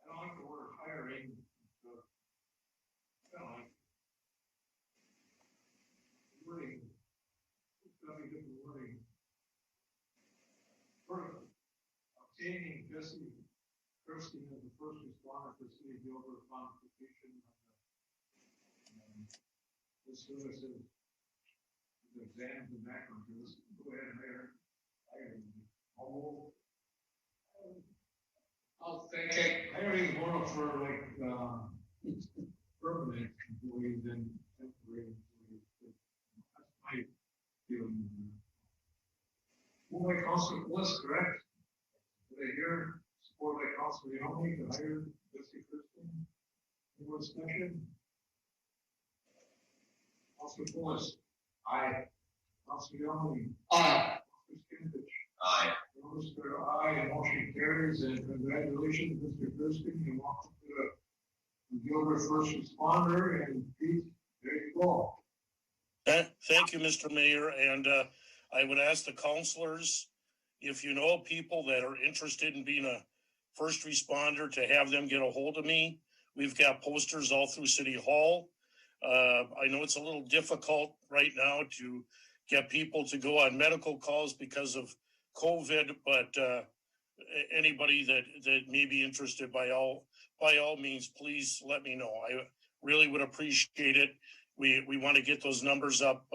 I don't like the word hiring, but I don't like wording. It's gotta be different wording. For obtaining Jesse Kirsting as the first responder for City of Gilbert upon completion of the services, the exams and background, let's go ahead and hire. I'll think hiring more for like permanent employees than temporary employees. That's my feeling. Moved by Councilor Bliss, correct? Did I hear support by Councilor Young to hire Jesse Kirsting? Any more discussion? Councilor Bliss. Aye. Councilor Young. Aye. Councilor Skinsich. Aye. Mr. Aye, and motion carries, and congratulations, Mr. Kirsting, and welcome to the Gilbert first responder, and Pete, there you go. Thank you, Mr. Mayor, and I would ask the councilors, if you know people that are interested in being a first responder, to have them get a hold of me. We've got posters all through City Hall. I know it's a little difficult right now to get people to go on medical calls because of COVID, but anybody that may be interested, by all means, please let me know. I really would appreciate it. We want to get those numbers up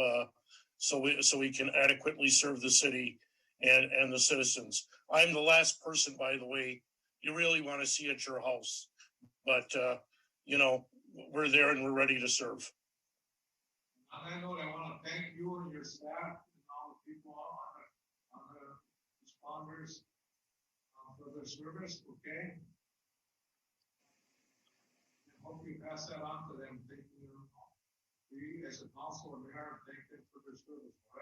so we can adequately serve the city and the citizens. I'm the last person, by the way, you really want to see at your house, but we're there and we're ready to serve. On that note, I want to thank you and your staff and all the people on the responders for their service, okay? And hope you pass that on to them. Thank you. We, as a council and mayor, thank them for their service, all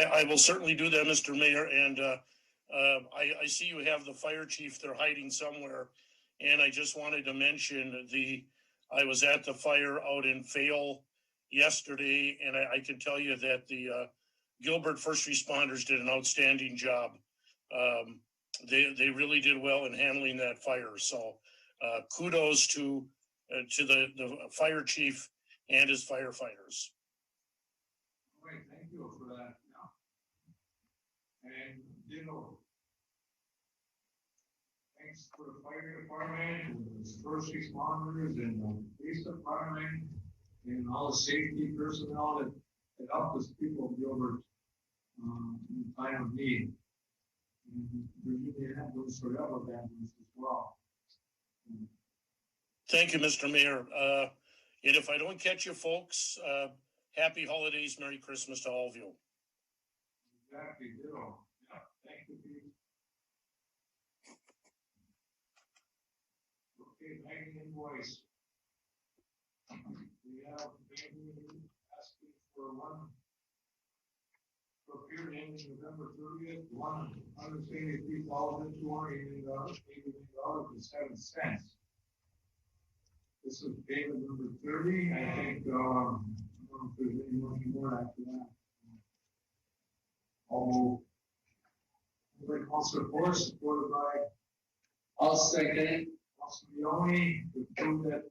right? I will certainly do that, Mr. Mayor, and I see you have the fire chief there hiding somewhere, and I just wanted to mention I was at the fire out in Fayal yesterday, and I can tell you that the Gilbert first responders did an outstanding job. They really did well in handling that fire. So kudos to the fire chief and his firefighters. All right, thank you for that. Yeah. And thanks for the fire department, and the first responders, and the police department, and all the safety personnel that help us people of Gilbert in time of need. And we have those sort of events as well. Thank you, Mr. Mayor. And if I don't catch you folks, happy holidays, Merry Christmas to all of you. Exactly, ditto. Yeah, thank you, Pete. Okay, banking invoice. We have banking asking for period ending November 30th, $183,280.87. This is payment number 30. I think, I don't know if there's any more after that. Moved by Councilor Forrest, supported by I'll second it. Councilor Leoni, to approve that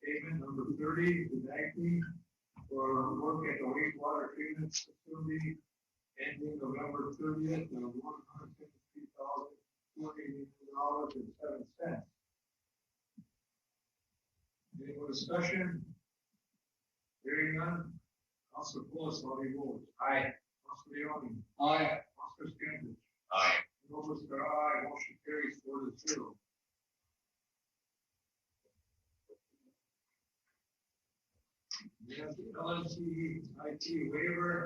payment number 30 to Dagny for work at the wastewater treatment facility ending November 30th of $153,282.07. Any more discussion? Hearing none. Councilor Pulis, how do you vote? Aye. Councilor Leoni. Aye. Councilor Stanton. Aye. Votes are aye, motion carries 4-0. We have the LNC IT waiver.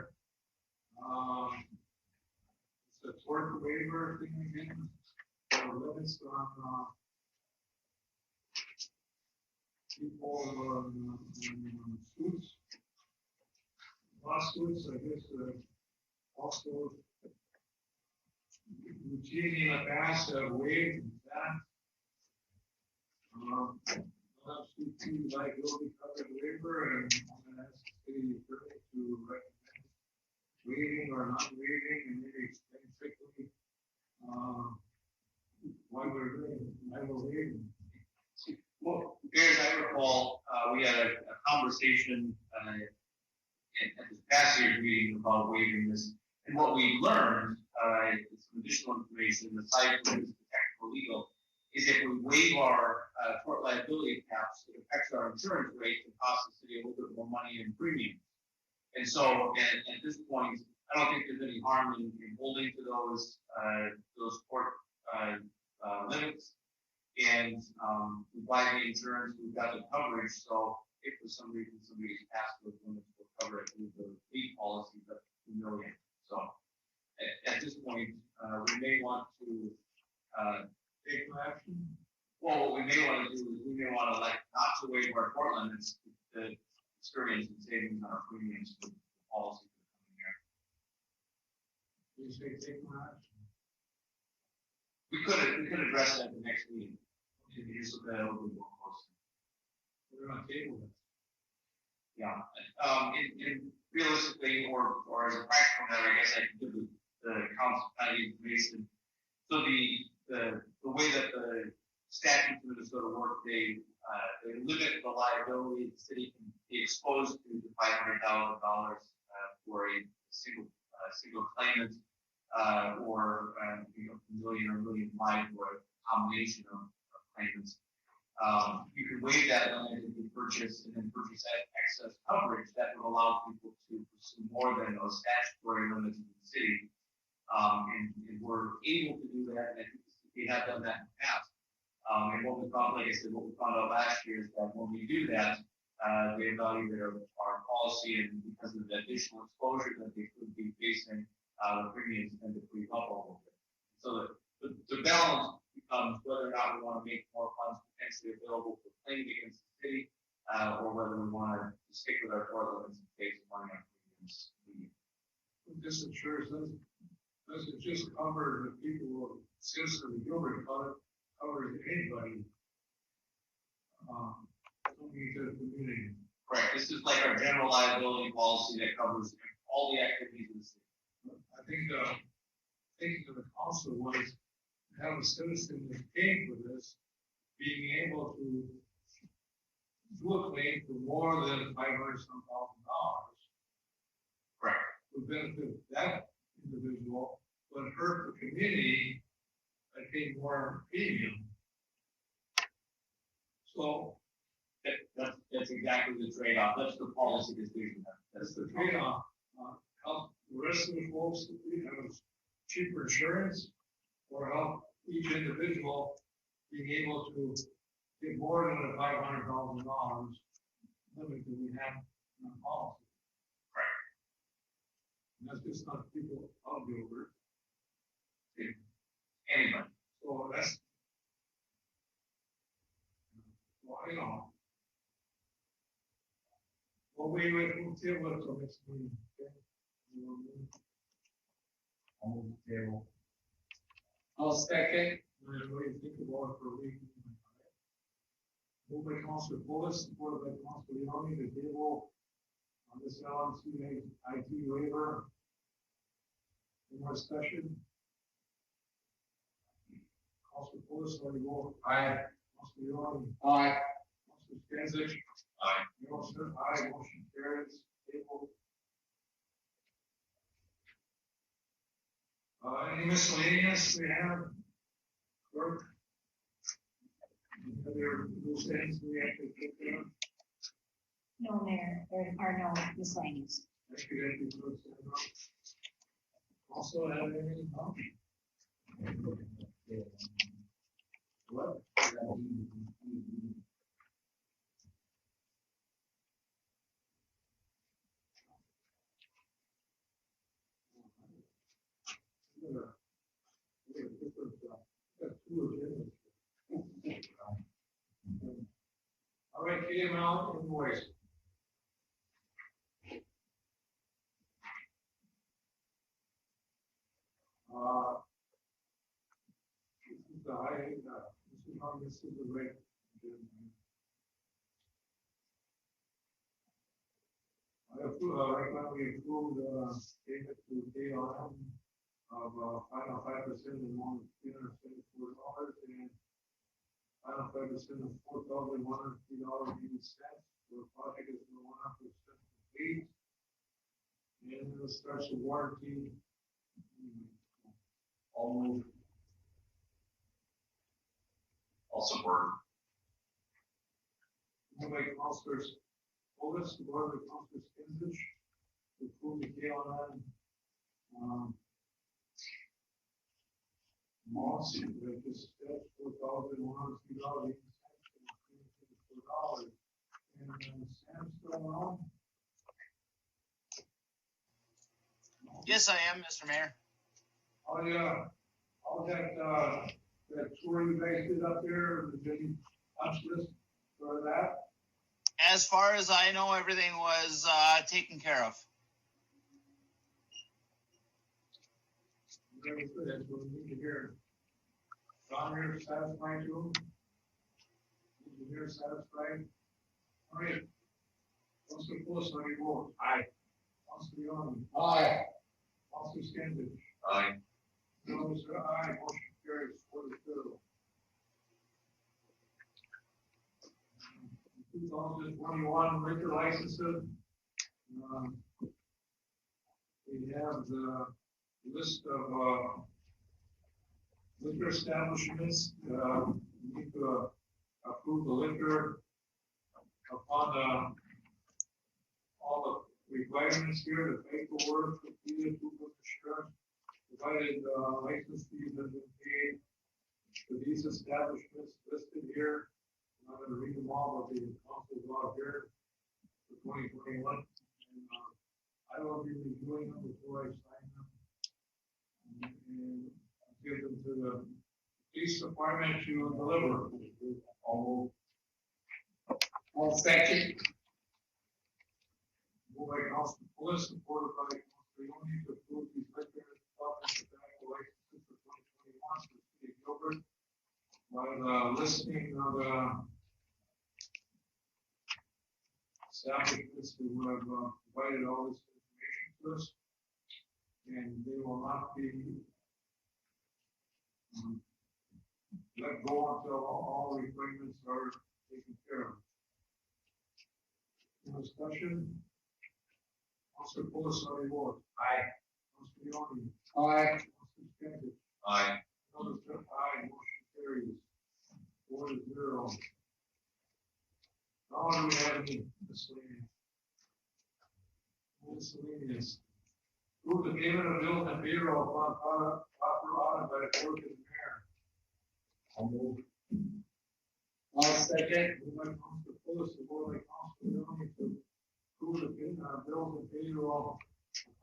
It's a tort waiver thing again. Limits on, people in suits. Lawsuits, I guess, also routinely in the past have waived that. LFCT liability coverage waiver, and I'm gonna ask the city attorney to recommend waiving or not waiving, and maybe explain quickly, why we're doing, why we're waiving. Well, as I recall, we had a conversation at this past year's meeting about waiving this. And what we learned, some additional information, aside from the technical legal, is if we waive our tort liability caps, it affects our insurance rate and costs the city a little bit more money in premiums. And so at this point, I don't think there's any harm in holding to those tort limits. And we buy the insurance, we've got the coverage, so if for some reason somebody's past those limits, we'll cover it with the fleet policy, but $2 million. So at this point, we may want to Take no action. well, what we may want to do is we may want to like not to waive our tort limits, the experience and savings on our premiums for the policy for the coming year. You say take no action. We could address that at the next meeting. If you just look at it a little bit more closely. We're on table this. Yeah, and realistically, or as a practical matter, I guess I can give the council kind of information. So the way that the statutes in Minnesota work, they limit the liability the city can be exposed to $500,000 for a single claimant, or $1 million or $1.5 million for a combination of claimants. You can waive that limit if you purchase and then purchase that excess coverage that would allow people to pursue more than those statutory limits in the city. And we're able to do that, and I think we have done that in the past. And what we found, like I said, what we found out last year is that when we do that, they evaluate our policy, and because of the additional exposure that they could be facing, the premiums tend to creep up a little bit. So the balance becomes whether or not we want to make more funds potentially available for claiming against the city, or whether we want to stick with our tort limits and pay some money on premiums. This insurance doesn't just cover the people who are citizens of Gilbert, but covers anybody. Coming to the community. Correct. This is like our general liability policy that covers all the activities of the city. I think thinking of the council was to have a citizen that came for this being able to do a claim for more than $500,000. Correct. Would benefit that individual, but hurt the community that paid more premium. So that's exactly the trade-off. That's the policy decision. that's the trade-off. Help the rest of the folks that have cheaper insurance, or help each individual being able to get more than the $500,000 limit that we have in our policy. Right. And that's just not people of Gilbert. Anybody. So that's, well, you know, well, we'll deal with it till next meeting. Okay? I'll move the table. I'll second. Everybody think about it for a week. Moved by Councilor Bullis, supported by Councilor Leoni, the table on this LMC IT waiver. Any more discussion? Council Pulis, how do you vote? Aye. Council Leon. Aye. Council Stanzik. Aye. Mayor Smith, aye, motion carries. Table. Any miscellaneous we have? Clerk? Any other loose ends we have to take care of? No, Mayor, there are no miscellaneous. Thank you, Clerk. Also, have anything? No? What? All right, KML invoice. This is the high, this is how this is the rate. I approve, right now we approved, payment to KLM of, final 5% amount of $374 and final 5% of $4,103.80. The project is 100% complete. And it starts the warranty. I'll move. I'll support. Moved by Councilors Otis, supported by Councilor Skinsich, to approve the KLM, amounts, that is $4,103.80 and $374. And Sam's still on? Yes, I am, Mr. Mayor. Oh, yeah, all that tour you guys did up there, the any punch list for that? As far as I know, everything was taken care of. Very good, that's what we need to hear. John, you're satisfied too? You're satisfied? All right. Councilor Pulis, how do you vote? Aye. Councilor Young? Aye. Councilor Skinsich? Aye. Councilor, aye, motion carries 4-0. 2021 liquor licenses. We have the list of liquor establishments. We need to approve the liquor upon all the requirements here, the paperwork, completed, proof of insurance, provided license fees have been paid for these establishments listed here. I'm not going to read them all, but the council law here for 2021. And I will be reviewing them before I sign them. And give them to the police department to deliver. I'll second. Moved by Councilor Pulis, supported by Councilor Leoni, to approve these liquor and tobacco licenses for 2021 for the city of Gilbert. By the listing of establishments who have provided all this information to us, and they will not be let go until all requirements are taken care of. Any discussion? Councilor Pulis, how do you vote? Aye. Councilor Leoni? Aye. Councilor Skinsich? Aye. Councilor Smith, aye, motion carries 4-0. Now, do we have any miscellaneous? Miscellaneous. Approve the payment of bills and payroll upon proper audit by the clerk and mayor. I'll move. I'll second. Moved by Councilor Pulis, supported by Councilor Leoni, to approve the payment of bills and payroll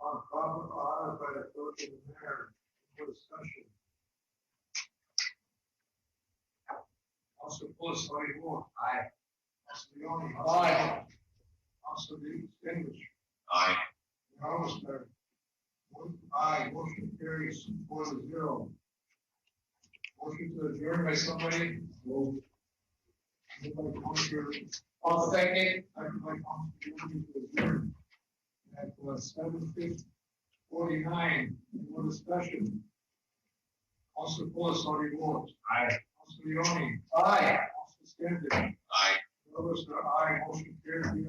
upon proper audit by the clerk and mayor. For discussion. Councilor Pulis, how do you vote? Aye. Councilor Leoni? Aye. Councilor Skinsich? Aye. Aye, motion carries 4-0. Motion to adjourn by somebody. Moved by Councilor. I'll second. Second by Councilor Leoni to adjourn at 7:50. 49, more discussion. Council Paulus, how do you vote? Aye. Council Leoni. Aye. Council Schneider. Aye. Others are aye, motion carried.